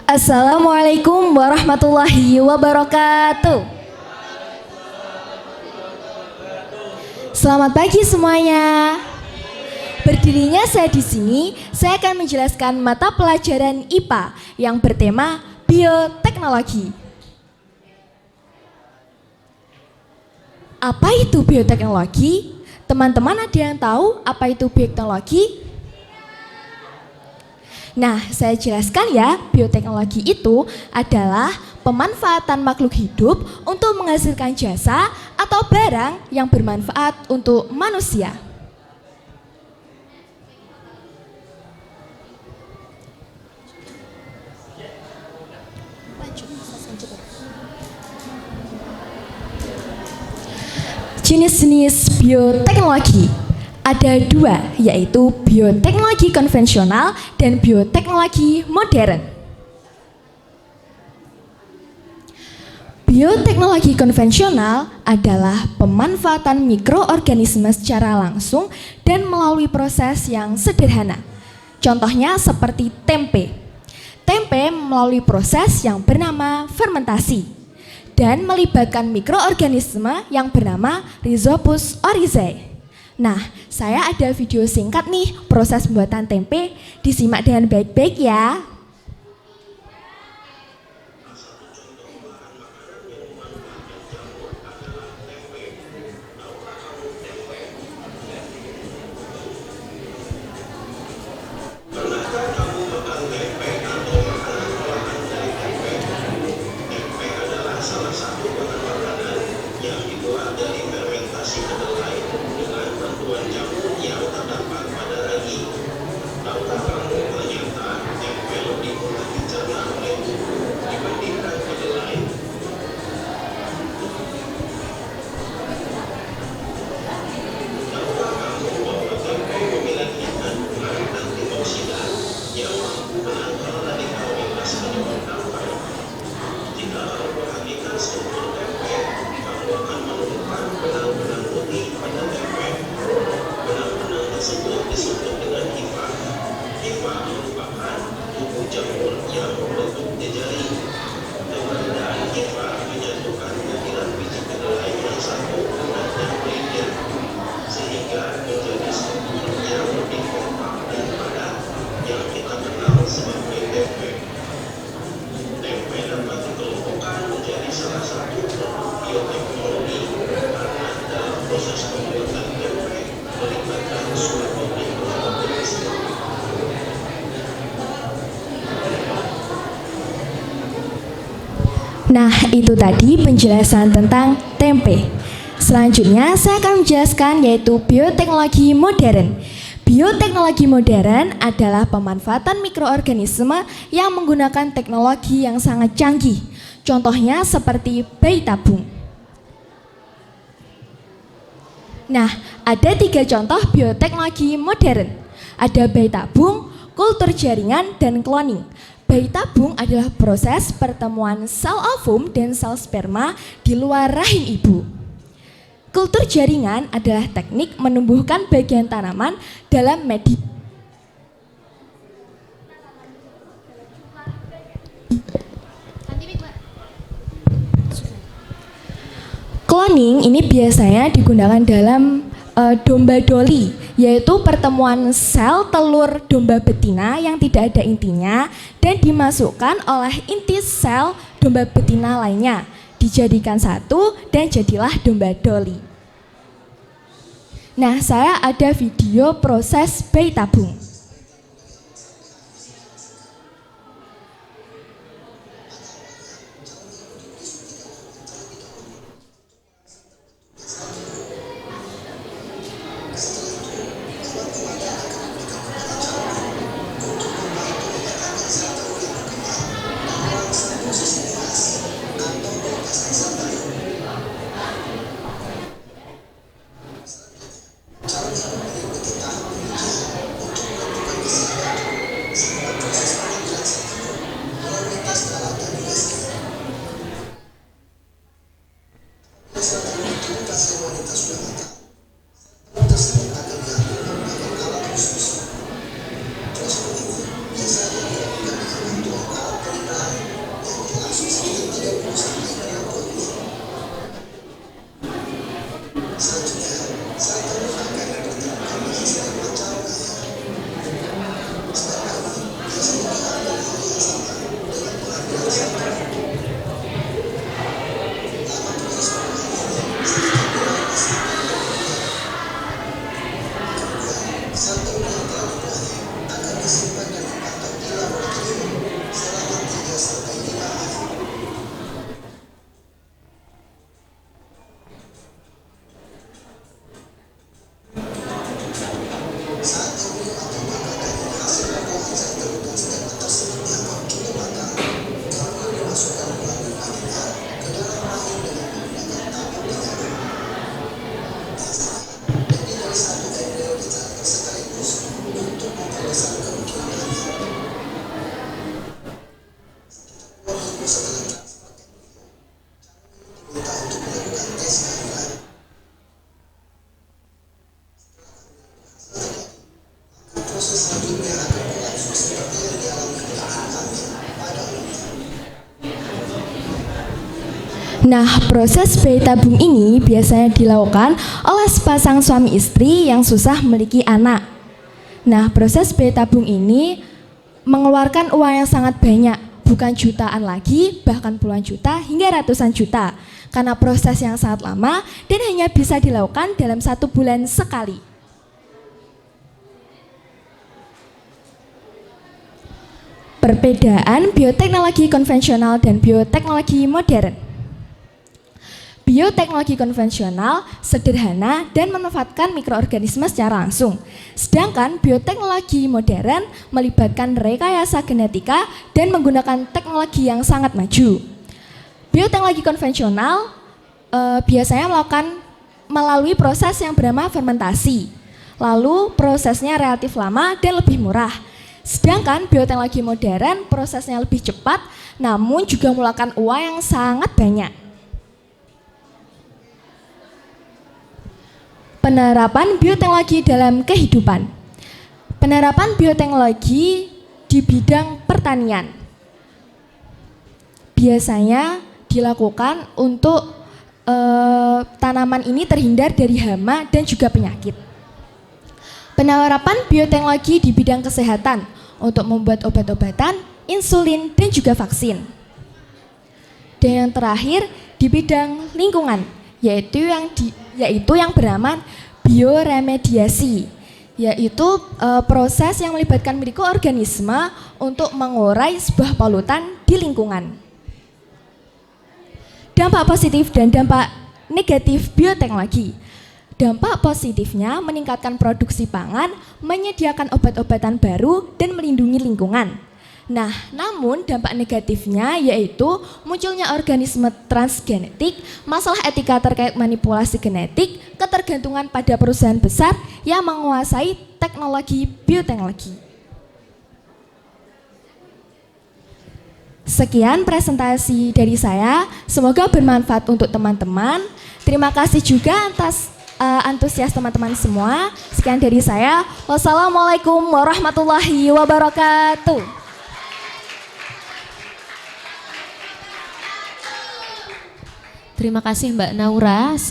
Assalamualaikum warahmatullahi wabarakatuh. Selamat pagi semuanya. Berdirinya saya di sini, saya akan menjelaskan mata pelajaran IPA yang bertema bioteknologi. Apa itu bioteknologi? Teman-teman ada yang tahu apa itu bioteknologi? Nah, saya jelaskan ya, bioteknologi itu adalah pemanfaatan makhluk hidup untuk menghasilkan jasa atau barang yang bermanfaat untuk manusia. Jenis-jenis bioteknologi ada dua, yaitu bioteknologi konvensional dan bioteknologi modern. Bioteknologi konvensional adalah pemanfaatan mikroorganisme secara langsung dan melalui proses yang sederhana. Contohnya seperti tempe. Tempe melalui proses yang bernama fermentasi dan melibatkan mikroorganisme yang bernama Rhizopus oryzae. Nah, saya ada video singkat nih proses pembuatan tempe, disimak dengan baik-baik ya. Nah, itu tadi penjelasan tentang tempe. Selanjutnya saya akan menjelaskan yaitu bioteknologi modern. Bioteknologi modern adalah pemanfaatan mikroorganisme yang menggunakan teknologi yang sangat canggih. Contohnya seperti bayi tabung. Nah, ada 3 contoh bioteknologi modern. Ada bayi tabung, kultur jaringan, dan cloning. Bayi tabung adalah proses pertemuan sel ovum dan sel sperma di luar rahim ibu. Kultur jaringan adalah teknik menumbuhkan bagian tanaman dalam Cloning ini biasanya digunakan dalam domba doli, yaitu pertemuan sel telur domba betina yang tidak ada intinya dan dimasukkan oleh inti sel domba betina lainnya, dijadikan satu dan jadilah domba doli. Nah, saya ada video proses bayi tabung. Nah, proses bayi tabung ini biasanya dilakukan oleh sepasang suami istri yang susah memiliki anak. Nah, proses bayi tabung ini mengeluarkan uang yang sangat banyak, bukan jutaan lagi, bahkan puluhan juta hingga ratusan juta, karena proses yang sangat lama dan hanya bisa dilakukan dalam 1 bulan sekali. Perbedaan bioteknologi konvensional dan bioteknologi modern. Bioteknologi konvensional sederhana dan memanfaatkan mikroorganisme secara langsung. Sedangkan bioteknologi modern melibatkan rekayasa genetika dan menggunakan teknologi yang sangat maju. Bioteknologi konvensional biasanya melakukan melalui proses yang bernama fermentasi. Lalu prosesnya relatif lama dan lebih murah. Sedangkan bioteknologi modern prosesnya lebih cepat, namun juga memakan uang yang sangat banyak. Penerapan bioteknologi dalam kehidupan. Penerapan bioteknologi di bidang pertanian biasanya dilakukan untuk tanaman ini terhindar dari hama dan juga penyakit. Penerapan bioteknologi di bidang kesehatan untuk membuat obat-obatan, insulin, dan juga vaksin. Dan yang terakhir di bidang lingkungan, yaitu yang bernama bioremediasi, yaitu proses yang melibatkan mikroorganisme untuk mengurai sebuah polutan di lingkungan. Dampak positif dan dampak negatif bioteknologi. Dampak positifnya meningkatkan produksi pangan, menyediakan obat-obatan baru, dan melindungi lingkungan. Nah, namun dampak negatifnya yaitu munculnya organisme transgenetik, masalah etika terkait manipulasi genetik, ketergantungan pada perusahaan besar yang menguasai teknologi bioteknologi. Sekian presentasi dari saya, semoga bermanfaat untuk teman-teman. Terima kasih juga atas antusias teman-teman semua. Sekian dari saya. Wassalamualaikum warahmatullahi wabarakatuh. Terima kasih Mbak Naura.